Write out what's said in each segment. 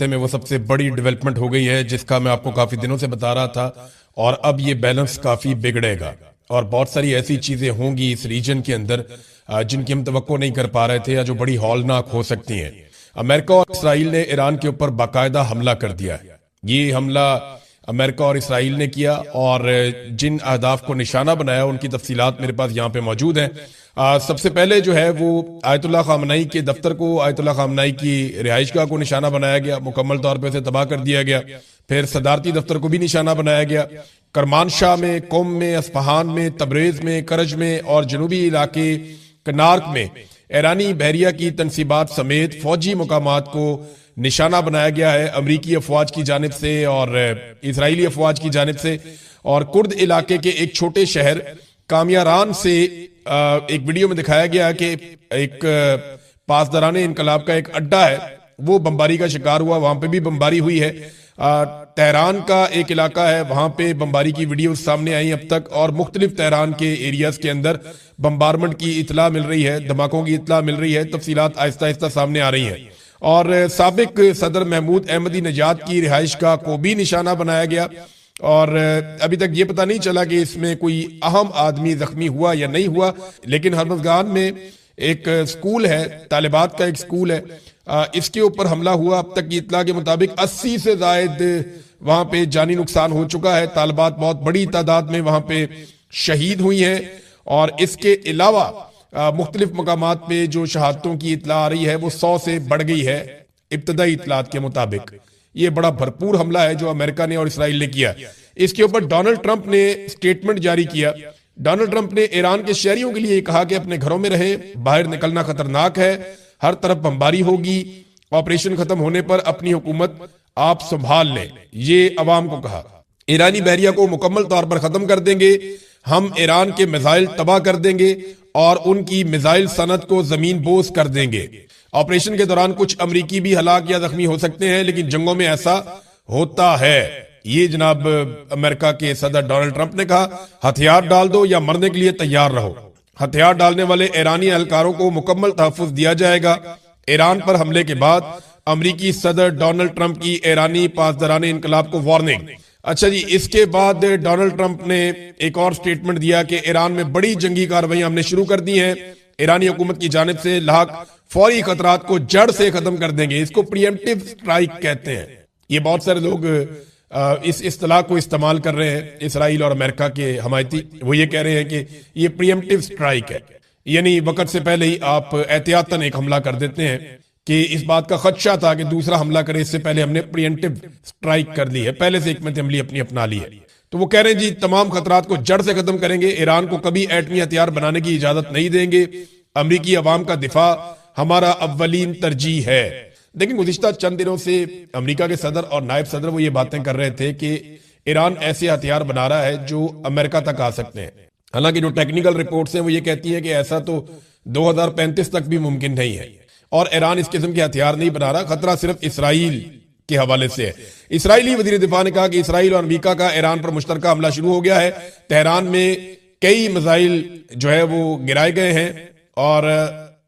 में वो सबसे बड़ी डेवलपमेंट हो गई है, जिसका मैं आपको काफी दिनों से बता रहा था। और अब ये बैलेंस काफी बिगड़ेगा और बहुत सारी ऐसी चीजें होंगी इस रीजन के अंदर जिनकी हम तवक्को नहीं कर पा रहे थे या जो बड़ी हौलनाक हो सकती हैं। अमेरिका और इसराइल ने ईरान के ऊपर बाकायदा हमला कर दिया है। ये हमला अमेरिका और इसराइल ने किया और जिन अहदाफ को निशाना बनाया उनकी तफसीलात मेरे पास यहाँ पे मौजूद हैं। सबसे पहले जो है वो आयतुल्लाह खामनई के दफ्तर को, आयतुल्लाह खामनई की रिहाइशगाह को निशाना बनाया गया, मुकम्मल तौर पर उसे तबाह कर दिया गया। फिर सदारती दफ्तर को भी निशाना बनाया गया। करमानशाह में, कोम में, अस्फहान में, तबरेज में, करज में और जनूबी इलाके कनार्क में ईरानी बहरिया की तनसीबात समेत फौजी मकामात को निशाना बनाया गया है अमरीकी अफवाज की जानिब से और इसराइली अफवाज की जानिब से। और कुर्द इलाके के एक छोटे शहर कामियारान से एक वीडियो में दिखाया गया कि एक पासदाराने इनकलाब का एक अड्डा है, वो बमबारी का शिकार हुआ, वहां पे भी बमबारी हुई है। तेहरान का एक इलाका है, वहां पे बमबारी की वीडियो सामने आई अब तक और मुख्तलिफ तेहरान के एरियाज के अंदर बमबारमेंट की इतला मिल रही है, धमाकों की इतला मिल रही है। तफसीलात आहिस्ता आहिस्ता सामने आ रही हैं। और साबिक सदर महमूद अहमदी नजाद की रिहाइशगाह को भी निशाना बनाया गया और अभी तक ये पता नहीं चला कि इसमें कोई अहम आदमी जख्मी हुआ या नहीं हुआ। लेकिन हरमजगान में एक स्कूल है, तालिबात का एक स्कूल है, इसके ऊपर हमला हुआ। अब तक की इतला के मुताबिक 80 से जायद वहां पे जानी नुकसान हो चुका है। तालिबात बहुत बड़ी तादाद में वहां पे शहीद हुई हैं और इसके अलावा मुख्तलिफ मकामात पे जो शहादतों की इतला आ रही है वो 100 से बढ़ गई है इब्तदाई इतलात के मुताबिक। ये बड़ा भरपूर हमला है जो अमेरिका ने और इसराइल ने किया। इसके ऊपर डोनाल्ड ट्रंप ने स्टेटमेंट जारी किया। डोनाल्ड ट्रंप ने ईरान के शहरियों के लिए कहा कि अपने घरों में रहें, बाहर निकलना खतरनाक है, हर तरफ बमबारी होगी, ऑपरेशन खत्म होने पर अपनी हुकूमत आप संभाल लें, ये अवाम को कहा। ईरानी बहरिया को मुकम्मल तौर पर खत्म कर देंगे, हम ईरान के मिसाइल तबाह कर देंगे और उनकी मिसाइल सनत को जमीन बोस कर देंगे। ऑपरेशन के दौरान कुछ अमरीकी भी हलाक या जख्मी हो सकते हैं, लेकिन जंगों में ऐसा होता है। ये जनाब अमेरिका के सदर डोनाल्ड ट्रंप ने कहा, हथियार डाल दो या मरने के लिए तैयार रहो। हथियार डालने वाले ईरानी एहलकारों को मुकम्मल तहफ़्फ़ुज़ दिया जाएगा। ईरान पर हमले के बाद अमरीकी सदर डोनाल्ड ट्रंप की ईरानी पासदाराने इनकलाब को वार्निंग। अच्छा जी, इसके बाद डोनाल्ड ट्रंप ने एक और स्टेटमेंट दिया कि ईरान में बड़ी जंगी कार्रवाई हमने शुरू कर दी हैं, ईरानी हुकूमत की जानिब से लाक फौरी खतरात को जड़ से खत्म कर देंगे। इसको प्रीएम्प्टिव स्ट्राइक कहते हैं। ये बहुत सारे लोग इस इस्तेलाह को इस्तेमाल कर रहे हैं, इसराइल और अमेरिका के हमायती। वो ये कह रहे हैं कि ये प्रीएम्प्टिव स्ट्राइक है, यानी वक्त से पहले ही आप एहतियातन एक हमला कर देते हैं कि इस बात का खदशा था कि दूसरा हमला करे, इससे पहले हमने प्रीएम्प्टिव स्ट्राइक कर ली है, पहले से हिकमत अमली अपनी अपना ली है। तो वो कह रहे हैं जी तमाम खतरात को जड़ से खत्म करेंगे, ईरान को कभी एटमी हथियार बनाने की इजाजत नहीं देंगे, अमरीकी अवाम का दिफा हमारा अव्वलीन तरजीह है। लेकिन गुज़िश्ता चंद दिनों से अमेरिका के सदर और नायब सदर वो ये बातें कर रहे थे कि ईरान ऐसे हथियार बना रहा है जो अमेरिका तक आ सकते हैं। हालांकि जो टेक्निकल रिपोर्ट्स हैं वो ये कहती हैं कि ऐसा तो 2035 तक भी मुमकिन नहीं है और ईरान इस किस्म के हथियार नहीं बना रहा। खतरा सिर्फ इसराइल के हवाले से है। इसराइली वजीर दिफा ने कहा कि इसराइल और अमेरिका का ईरान पर मुश्तरका हमला शुरू हो गया है। तेहरान में कई मिसाइल जो है वो गिराए गए हैं और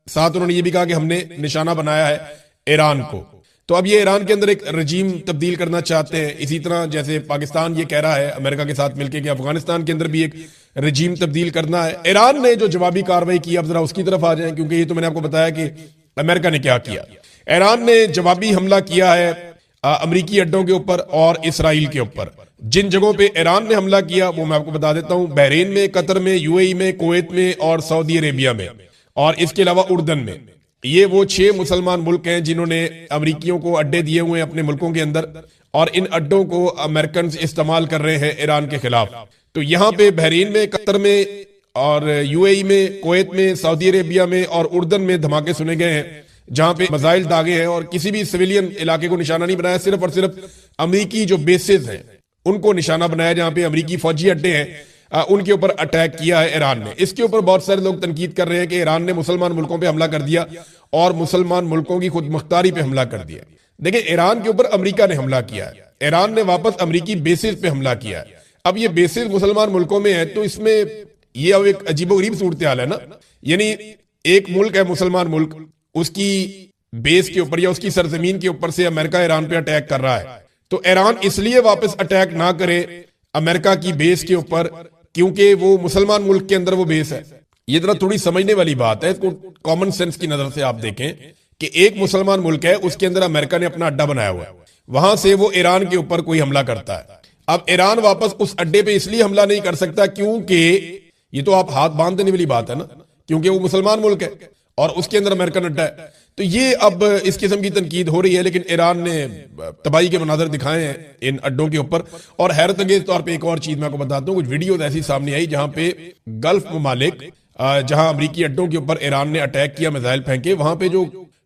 साथ उन्होंने ये भी कहा कि हमने निशाना बनाया है ईरान को। तो अब ये ईरान के अंदर एक रजीम तब्दील करना चाहते हैं, इसी तरह जैसे पाकिस्तान ये कह रहा है अमेरिका के साथ मिलकर कि अफगानिस्तान के अंदर भी एक रजीम तब्दील करना है। ईरान ने जो जवाबी कार्रवाई की, अब जरा उसकी तरफ आ जाए, क्योंकि ये तो मैंने आपको बताया कि अमेरिका ने क्या किया। ईरान ने जवाबी हमला किया है अमरीकी अड्डों के ऊपर और इसराइल के ऊपर। जिन जगहों पे ईरान ने हमला किया वो मैं आपको बता देता हूं, बहरीन में, कतर में, यूएई में, कुवैत में और सऊदी अरेबिया में, और इसके अलावा उर्दन में। ये वो 6 मुसलमान मुल्क हैं जिन्होंने अमरीकियों को अड्डे दिए हुए हैं अपने मुल्कों के अंदर, और इन अड्डों को अमेरिकन इस्तेमाल कर रहे हैं ईरान के खिलाफ। तो यहाँ पे बहरीन में, कतर में और यूएई में, कुवैत में, सऊदी अरेबिया में और उर्दन में धमाके सुने गए हैं जहां पे मिसाइल दागे हैं और किसी भी सिविलियन इलाके को निशाना नहीं बनाया, सिर्फ और सिर्फ अमरीकी जो बेसेस हैं उनको निशाना बनाया, जहां पे अमरीकी फौजी अड्डे हैं उनके ऊपर अटैक किया है ईरान ने। इसके ऊपर बहुत सारे लोग तनकीद कर रहे हैं कि ईरान ने मुसलमान मुल्कों पे हमला कर दिया और मुसलमान मुल्कों की खुद मुख्तारी पे हमला कर दिया। देखिए, ईरान के ऊपर अमरीका ने हमला किया है, ईरान ने वापस अमरीकी बेसिस पे हमला किया है। अब ये बेसिस मुसलमान मुल्कों में है, तो इसमें ये अब एक अजीबोगरीब सूरत हाल है ना। यानी एक मुल्क है मुसलमान मुल्क, उसकी बेस के ऊपर या उसकी सरजमीन के ऊपर से अमेरिका ईरान पे अटैक कर रहा है, तो ईरान इसलिए वापस अटैक ना करे अमेरिका की बेस के ऊपर क्योंकि वो मुसलमान मुल्क के अंदर वो बेस है। ये जरा थोड़ी समझने वाली बात है, इसको कॉमन सेंस की नजर से आप देखें कि एक मुसलमान मुल्क है, उसके अंदर अमेरिका ने अपना अड्डा बनाया हुआ है, वहां से वो ईरान के ऊपर कोई हमला करता है। अब ईरान वापस उस अड्डे पे इसलिए हमला नहीं कर सकता क्योंकि ये तो आप हाथ बांध देने वाली बात है ना, क्योंकि वो मुसलमान मुल्क है और उसके अंदर अमेरिकन अड्डा है। तो ये अब इस किस्म की तनकीद हो रही है, लेकिन ईरान ने तबाही के मनाजर दिखाए हैं इन अड्डों के ऊपर। और हैरत अंगेज तौर पे एक और चीज मैं आपको बताता हूँ, कुछ वीडियोज ऐसी सामने आई जहां पे गल्फ ममालिक, जहां अमरीकी अड्डों के ऊपर ईरान ने अटैक किया, मिसाइल फेंके, वहां पे जो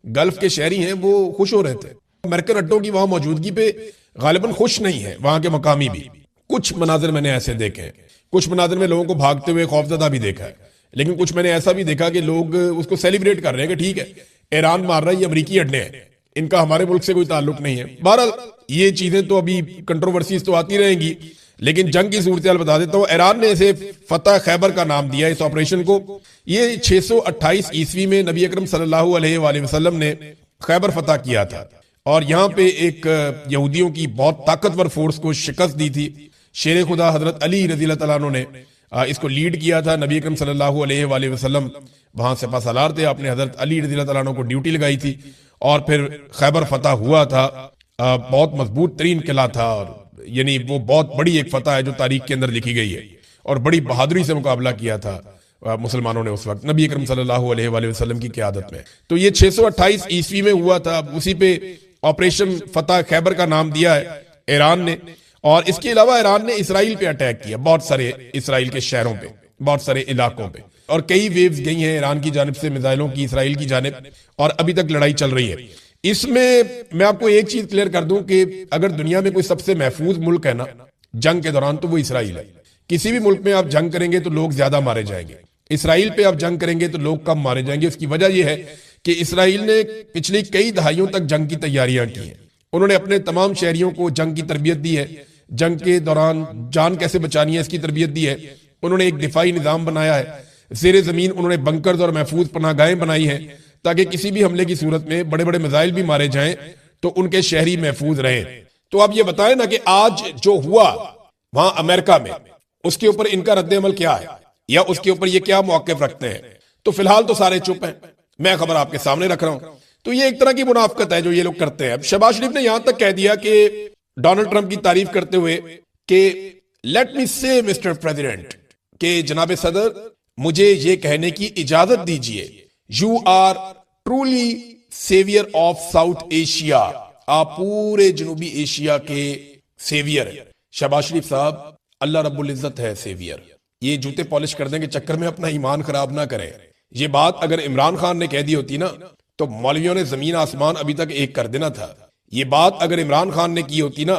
गल्फ के शहरी हैं वो खुश हो रहे थे। अमेरिकन अड्डों की वहां मौजूदगी पे गालिबन खुश नहीं है वहां के मकामी भी। कुछ मनाजिर मैंने ऐसे देखे हैं, कुछ मनाजिर में लोगों को भागते हुए खौफजदा भी देखा है, लेकिन कुछ मैंने ऐसा भी देखा कि लोग उसको सेलिब्रेट कर रहे हैं कि ठीक है ईरान मार रहा है, ये अमरीकी अड्डे हैं, इनका हमारे मुल्क से कोई ताल्लुक नहीं है। बहरहाल ये चीजें तो अभी कंट्रोवर्सीज तो आती रहेंगी, लेकिन जंग की सूरत बता देता हूं। ईरान ने इसे फतह खैबर का नाम दिया इस ऑपरेशन को। ये 628 ईस्वी में नबी अकरम सल्लल्लाहु अलैहि वसल्लम ने खैबर फतह किया था और यहाँ पे एक यहूदियों की बहुत ताकतवर फोर्स को शिकस्त दी थी। शेर खुदा हजरत अली रज़ी अल्लाह अन्हु ने इसको लीड किया था। नबी अकरम सल्लल्लाहु अलैहि वसल्लम वहां से पासालार थे, आपने हजरत अली रज़ी अल्लाह अन्हु को ड्यूटी लगाई थी और फिर खैबर फतह हुआ था। बहुत मजबूत तरीन किला था और यानी वो बहुत बड़ी एक फतह है जो तारीख के अंदर लिखी गई है और बड़ी बहादुरी से मुकाबला किया था मुसलमानों ने उस वक्त नबी अकरम सल्लल्लाहु अलैहि वसल्लम की क़यादत में। तो ये 628 ईस्वी में हुआ था, उसी पे ऑपरेशन फतह खैबर का नाम दिया है ईरान ने। और इसके अलावा ईरान ने इसराइल पे अटैक किया, बहुत सारे इसराइल के शहरों पे, बहुत सारे इलाकों पे, और कई वेव्स गई हैं ईरान की जानिब से मिसाइलों की इसराइल की जानिब, और अभी तक लड़ाई चल रही है। इसमें मैं आपको एक चीज क्लियर कर दूं कि अगर दुनिया में कोई सबसे महफूज मुल्क है ना जंग के दौरान, तो वो इसराइल है। किसी भी मुल्क में आप जंग करेंगे तो लोग ज्यादा मारे जाएंगे, इसराइल पे आप जंग करेंगे तो लोग कम मारे जाएंगे। उसकी वजह यह है कि इसराइल ने पिछली कई दहाइयों तक जंग की तैयारियां की हैं। उन्होंने अपने तमाम शहरियों को जंग की तरबियत दी है, जंग के दौरान जान कैसे बचानी है इसकी तरबियत दी है। उन्होंने एक दिफाई निजाम बनाया है, ज़ेरे जमीन उन्होंने बंकर्स और महफूज पनाहगाहें बनाई हैं ताकि किसी भी हमले की सूरत में बड़े बड़े मिसाइल भी मारे जाएं तो उनके शहरी महफूज रहें। तो आप ये बताएं ना कि आज जो हुआ वहां अमेरिका में, उसके ऊपर इनका रद्द अमल क्या है या उसके ऊपर ये क्या मौक़िफ़ रखते हैं। तो फिलहाल तो सारे चुप हैं, मैं खबर आपके सामने रख रहा हूं। तो ये एक तरह की मुनाफकत है जो ये लोग करते हैं। अब शहबाज शरीफ ने यहां तक कह दिया कि डोनाल्ड ट्रंप की तारीफ करते हुए कि लेट मी से मिस्टर प्रेसिडेंट, के जनाब सदर मुझे ये कहने की इजाजत दीजिए, you are truly saviour of South Asia, आप पूरे जनूबी एशिया के सेवियर हैं। शहबाज शरीफ साहब, अल्लाह रब्बुल इज्जत है सेवियर। ये जूते पॉलिश करने के चक्कर में अपना ईमान खराब ना करें। ये बात अगर इमरान खान ने कह दी होती ना तो मौलवियों ने जमीन आसमान अभी तक एक कर देना था। ये बात अगर इमरान खान ने की होती ना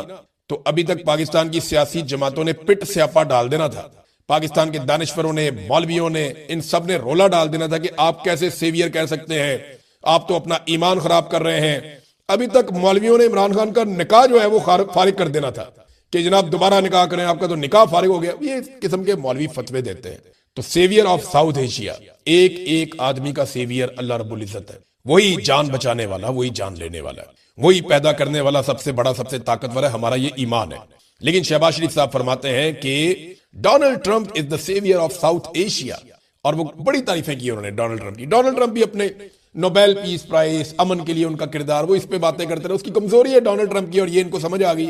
तो अभी तक पाकिस्तान की सियासी जमातों ने पिट स्यापा डाल देना था। पाकिस्तान के दानिश्वरों ने, मौलवियों ने, इन सब ने रोला डाल देना था कि आप कैसे सेवियर कह सकते हैं, आप तो अपना ईमान खराब कर रहे हैं। अभी तक मौलवियों ने इमरान खान का निकाह जो है वो फारिग कर देना था कि जनाब दोबारा निकाह करें, आपका तो निकाह फारिग हो गया। ये किस्म के मौलवी फतवे देते हैं। तो सेवियर ऑफ साउथ एशिया, एक एक आदमी का सेवियर अल्लाह रब्बुल इज्जत है। वही जान बचाने वाला, वही जान लेने वाला, वही पैदा करने वाला सबसे बड़ा, सबसे ताकतवर है। हमारा ये ईमान है। लेकिन शहबाज शरीफ साहब फरमाते हैं कि Donald Trump is the saviour of South Asia, और वो बड़ी तारीफें की उन्होंने डोनाल्ड ट्रंप की। डोनाल्ड ट्रंप भी अपने नोबेल पीस प्राइज, अमन के लिए उनका किरदार, वो इस पे बातें करते रहे। उसकी कमजोरी है डोनाल्ड ट्रंप की और ये इनको समझ आ गई,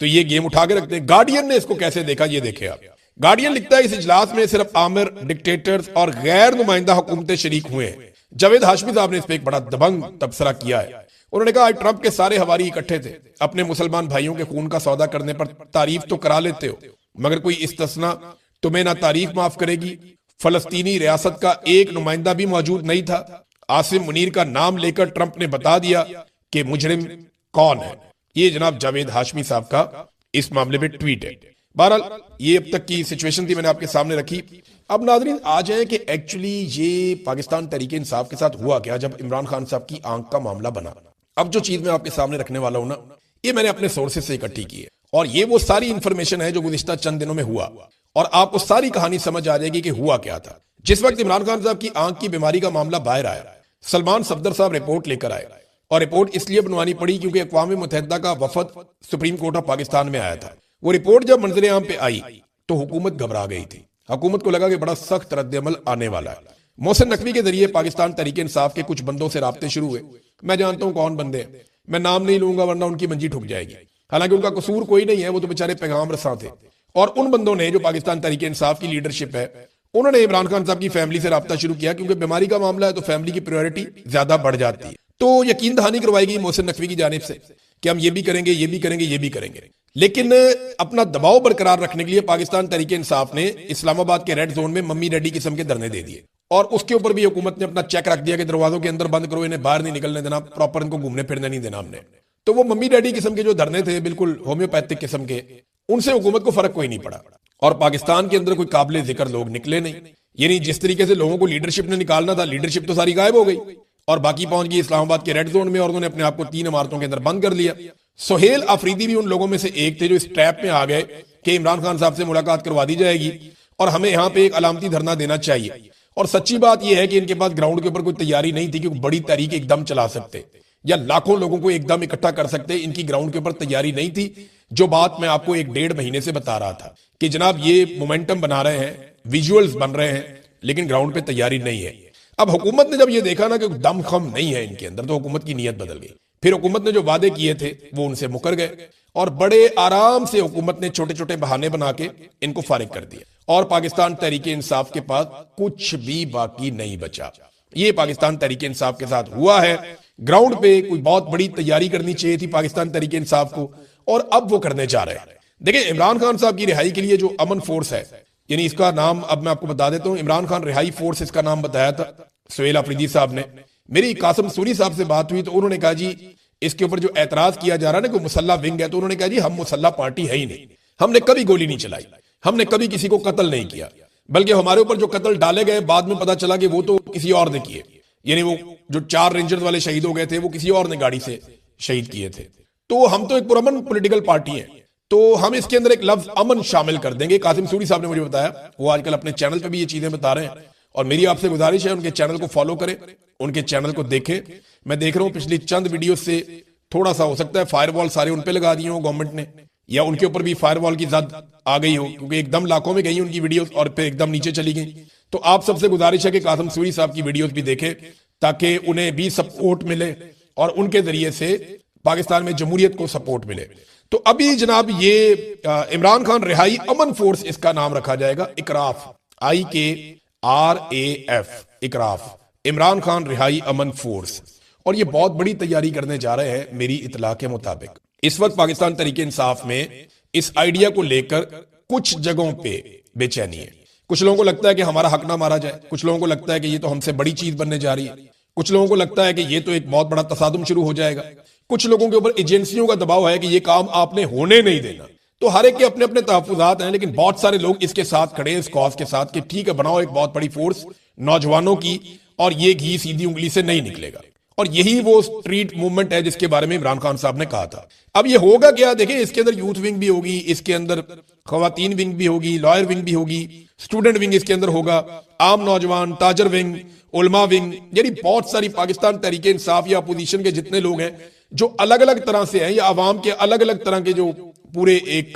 तो ये गेम उठा के रखते हैं। गार्डियन ने इसको कैसे देखा ये देखे आप। गार्डियन लिखता है इस इजलास में सिर्फ आमिर, डिक्टेटर्स और गैर नुमाइंदा हुकूमतें शरीक हुए हैं। जावेद हाशमी साहब ने इस पर एक बड़ा दबंग तबसरा किया है। उन्होंने कहा आज ट्रंप के सारे हवारी इकट्ठे थे, अपने मुसलमान भाइयों के खून का सौदा करने पर तारीफ तो करा लेते हो, मगर कोई इस्तिस्ना तुम्हें ना तारीफ माफ करेगी। फलस्तीनी रियासत का एक नुमाइंदा भी मौजूद नहीं था। आसिम मुनीर का नाम लेकर ट्रंप ने बता दिया कि मुजरिम कौन है। ये जनाब जावेद हाशमी साहब का इस मामले में ट्वीट है। बहरहाल ये अब तक की सिचुएशन थी, मैंने आपके सामने रखी। अब नाज़रीन आ जाए कि एक्चुअली ये पाकिस्तान तहरीक इंसाफ के साथ हुआ क्या जब इमरान खान साहब की आंख का मामला बना। अब जो चीज मैं आपके सामने रखने वाला हूं ना, ये मैंने अपने सोर्सेज से इकट्ठी की है और ये वो सारी इंफॉर्मेशन है जो गुज़िश्ता चंद दिनों में हुआ, और आपको सारी कहानी समझ आ जाएगी कि हुआ क्या था। जिस वक्त इमरान खान साहब की आंख की बीमारी का मामला बाहर आया, सलमान सफदर साहब रिपोर्ट लेकर आए और रिपोर्ट इसलिए बनवानी पड़ी क्योंकि अक़वाम मुत्तहिदा का वफद सुप्रीम कोर्ट ऑफ पाकिस्तान में आया था। वो रिपोर्ट जब मंजर आम पे आई तो हुकूमत घबरा गई थी। हुकूमत को लगा कि बड़ा सख्त रद्द-ए-अमल आने वाला है। मोहसिन नकवी के जरिए पाकिस्तान तहरीक इंसाफ के कुछ बंदों से राब्ते शुरू हुए। मैं जानता हूं कौन बंदे हैं, मैं नाम नहीं लूंगा वरना उनकी मंजी ठुक जाएगी। हालांकि उनका कसूर कोई नहीं है, वो तो बेचारे पैगाम रसा थे। और उन बंदों ने जो पाकिस्तान तहरीक इंसाफ की लीडरशिप है, उन्होंने इमरान खान साहब की फैमिली से राब्ता शुरू किया, क्योंकि बीमारी का मामला है तो फैमिली की प्रायोरिटी ज्यादा बढ़ जाती है। तो यकीन दहानी करवाई गई मोहसिन नकवी की जानिब से कि हम ये भी करेंगे, ये भी करेंगे, ये भी करेंगे। लेकिन अपना दबाव बरकरार रखने के लिए पाकिस्तान तहरीक इंसाफ ने इस्लामाबाद के रेड जोन में मम्मी डैडी किस्म के धरने दे दिए और उसके ऊपर भी हुकूमत ने अपना चेक रख दिया कि दरवाजों के अंदर बंद करो, इन्हें बाहर नहीं निकलने देना, प्रॉपर इनको घूमने फिरने नहीं देना हमने। तो वो मम्मी डैडी किस्म के जो धरने थे, बिल्कुल होम्योपैथिक किस्म के, उनसे हुकूमत को फर्क कोई नहीं पड़ा और पाकिस्तान के अंदर कोई काबिल जिक्र लोग निकले नहीं। यानी जिस तरीके से लोगों को लीडरशिप ने निकालना था, लीडरशिप तो सारी गायब हो गई और बाकी पहुंच गई इस्लामाबाद के रेड जोन में और उन्होंने अपने आप को 3 इमारतों के अंदर बंद कर लिया। सुहेल अफरीदी भी उन लोगों में से एक थे जो इस ट्रैप में आ गए कि इमरान खान साहब से मुलाकात करवा दी जाएगी और हमें यहां पे एक अलामती धरना देना चाहिए। और सच्ची बात यह है कि इनके पास ग्राउंड के ऊपर कोई तैयारी नहीं थी कि बड़ी तहरीक एकदम चला सकते या लाखों लोगों को एकदम इकट्ठा कर सकते। इनकी ग्राउंड के ऊपर तैयारी नहीं थी। जो बात मैं आपको 1-1.5 महीने से बता रहा था कि जनाब ये मोमेंटम बना रहे हैं, विजुअल्स बन रहे हैं, लेकिन ग्राउंड पे तैयारी नहीं है। अब हुकूमत ने जब ये देखा ना कि दम खम नहीं है इनके अंदर, तो हुकूमत की नीयत बदल गई। फिर हुकूमत ने जो वादे किए थे वो उनसे मुकर गए और बड़े आराम से हुकूमत ने छोटे छोटे बहाने बना के इनको फारिग कर दिया और पाकिस्तान तहरीक इंसाफ के पास कुछ भी बाकी नहीं बचा। ये पाकिस्तान तहरीक इंसाफ के साथ हुआ है। ग्राउंड पे कोई बहुत बड़ी तैयारी करनी चाहिए थी पाकिस्तान तहरीक इंसाफ को और अब वो करने जा रहे हैं। देखिए, इमरान खान साहब की रिहाई के लिए जो अमन फोर्स है, यानी इसका नाम अब मैं आपको बता देता हूं, इमरान खान रिहाई फोर्स इसका नाम बताया था सुहेल अफरीदी साहब ने। मेरी कासिम सूरी साहब से बात हुई तो उन्होंने कहा जी इसके ऊपर जो एतराज किया जा रहा है ना कि मुसल्ला विंग है, तो उन्होंने कहा जी हम मुसल्ला पार्टी है ही नहीं, हमने कभी गोली नहीं चलाई, हमने कभी किसी को कत्ल नहीं किया, बल्कि हमारे ऊपर जो कत्ल डाले गए बाद में पता चला कि वो तो किसी और ने किए। यानी वो जो 4 रेंजर्स वाले शहीद हो गए थे वो किसी और ने गाड़ी से शहीद किए थे। तो हम तो एक पुरअमन पॉलिटिकल पार्टी है, तो हम इसके अंदर एक लफ्ज अमन शामिल कर देंगे। कासिम सूरी साहब ने मुझे बताया, वो आजकल अपने चैनल पे भी ये चीजें बता रहे हैं और मेरी आपसे गुजारिश है उनके चैनल को फॉलो करें, उनके चैनल को देखें। मैं देख रहा हूं पिछली चंद वीडियो से थोड़ा सा हो सकता है फायरवॉल सारे उन पे लगा दिए हो गवर्नमेंट ने, या उनके ऊपर भी फायरवॉल की जद आ गई हो, क्योंकि एकदम लाखों में गई उनकी वीडियोस और फिर एकदम नीचे चली गई। तो आप सबसे गुजारिश है कि कासिम सूरी साहब की वीडियोस भी देखें ताकि उन्हें भी सपोर्ट मिले और उनके जरिए से पाकिस्तान में जमहूरियत को सपोर्ट मिले। तो अभी जनाब ये इमरान खान रिहाई अमन फोर्स इसका नाम रखा जाएगा, इकराफ, IKRAF, इकराफ, इमरान खान रिहाई अमन फोर्स। और ये बहुत बड़ी तैयारी करने जा रहे हैं मेरी इतला के मुताबिक। इस वक्त पाकिस्तान तहरीक इंसाफ में इस आइडिया को लेकर कुछ जगहों पे बेचैनी है। कुछ लोगों को लगता है कि हमारा हक ना मारा जाए, कुछ लोगों को लगता है कि ये तो हमसे बड़ी चीज बनने जा रही है, कुछ लोगों को लगता है कि ये तो एक बहुत बड़ा तसादुम शुरू हो जाएगा, कुछ लोगों के ऊपर एजेंसियों का दबाव है कि ये काम आपने होने नहीं देना। तो हर एक के अपने अपने तहफुजात हैं, लेकिन बहुत सारे लोग इसके साथ खड़े हैं, इस कॉज के साथ कि ठीक है बनाओ एक बहुत बड़ी फोर्स नौजवानों की और ये घी सीधी उंगली से नहीं निकलेगा। और यही वो स्ट्रीट मूवमेंट है जिसके बारे में इमरान खान साहब ने कहा था। अब ये होगा क्या, देखिए इसके अंदर यूथ विंग भी होगी, इसके अंदर खवातीन विंग भी होगी, लॉयर विंग भी होगी, स्टूडेंट विंग इसके अंदर होगा, आम नौजवान, ताजर विंग, उलमा विंग, यानी बहुत सारी पाकिस्तान तहरीक इंसाफ या अपोजिशन के जितने लोग हैं जो अलग अलग तरह से हैं या आवाम के अलग अलग तरह के जो पूरे एक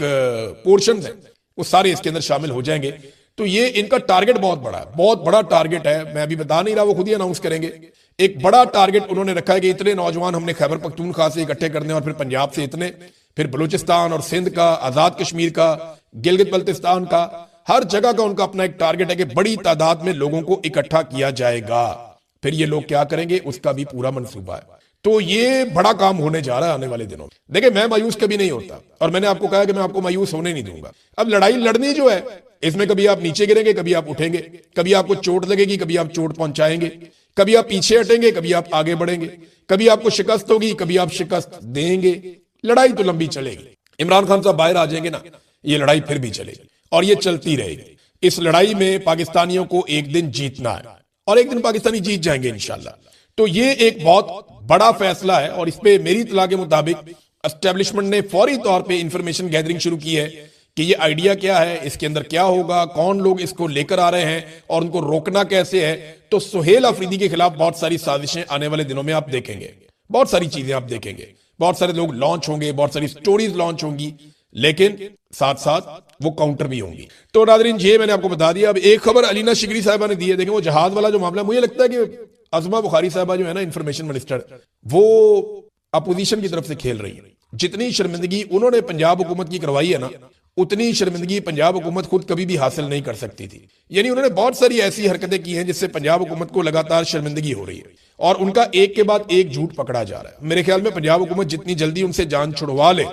पोर्शन है वो सारे इसके अंदर शामिल हो जाएंगे। तो ये इनका टारगेट बहुत बड़ा है, बहुत बड़ा टारगेट है। मैं अभी बता नहीं रहा, वो खुद ही अनाउंस करेंगे। एक बड़ा टारगेट उन्होंने रखा है कि इतने नौजवान हमने खैबर पख्तूनख्वा से इकट्ठे करने और फिर पंजाब से इतने, फिर बलूचिस्तान और सिंध का, आजाद कश्मीर का, गिलगित बल्तिस्तान का, हर जगह का उनका अपना एक टारगेट है कि बड़ी तादाद में लोगों को इकट्ठा किया जाएगा। फिर ये लोग क्या करेंगे उसका भी पूरा मंसूबा है। तो ये बड़ा काम होने जा रहा है आने वाले दिनों में। देखिए मैं मायूस कभी नहीं होता और मैंने आपको कहा कि मैं आपको मायूस होने नहीं दूंगा। अब लड़ाई लड़नी जो है इसमें कभी आप नीचे गिरेंगे, कभी आप उठेंगे, कभी आपको चोट लगेगी, कभी आप चोट पहुंचाएंगे, कभी आप पीछे हटेंगे, कभी आप आगे बढ़ेंगे, कभी आपको शिकस्त होगी, कभी आप शिकस्त देंगे। लड़ाई तो लंबी चलेगी। इमरान खान साहब बाहर आ जाएंगे ना, ये लड़ाई फिर भी चलेगी और ये चलती रहेगी। इस लड़ाई में पाकिस्तानियों को एक दिन जीतना है और एक दिन पाकिस्तानी जीत जाएंगे इंशाल्लाह। तो ये एक बहुत बड़ा फैसला है और इस पे मेरी इत्तला के मुताबिक एस्टेब्लिशमेंट ने फौरी तौर पे इंफॉर्मेशन गैदरिंग शुरू की है कि ये आइडिया क्या है, इसके अंदर क्या होगा, कौन लोग इसको लेकर आ रहे हैं और उनको रोकना कैसे है। तो सुहेल अफरीदी के खिलाफ बहुत सारी साजिशें आने वाले दिनों में आप देखेंगे। बहुत सारी चीजें आप देखेंगे, बहुत सारे लोग लॉन्च होंगे, बहुत सारी स्टोरीज लॉन्च होंगी, लेकिन साथ साथ वो काउंटर भी होंगी। तो नादरीन, ये मैंने आपको बता दिया। अब एक खबर अलीना शिकरी साहिबा ने दी है, देखें वो जहाज वाला जो मामला, मुझे लगता है कि अज़मा बुखारी साहिबा जो है ना इंफॉर्मेशन मिनिस्टर, वो अपोजिशन की तरफ से खेल रही है। जितनी शर्मिंदगी उन्होंने पंजाब हुकूमत की करवाई है ना, उतनी शर्मिंदगी पंजाब हुकूमत खुद कभी भी हासिल नहीं कर सकती थी। यानी उन्होंने बहुत सारी ऐसी हरकतें की हैं जिससे पंजाब हुकूमत को लगातार शर्मिंदगी हो रही है और उनका एक के बाद एक झूठ पकड़ा जा रहा है। मेरे ख्याल में पंजाब हुकूमत जितनी जल्दी उनसे जान छुड़वा ले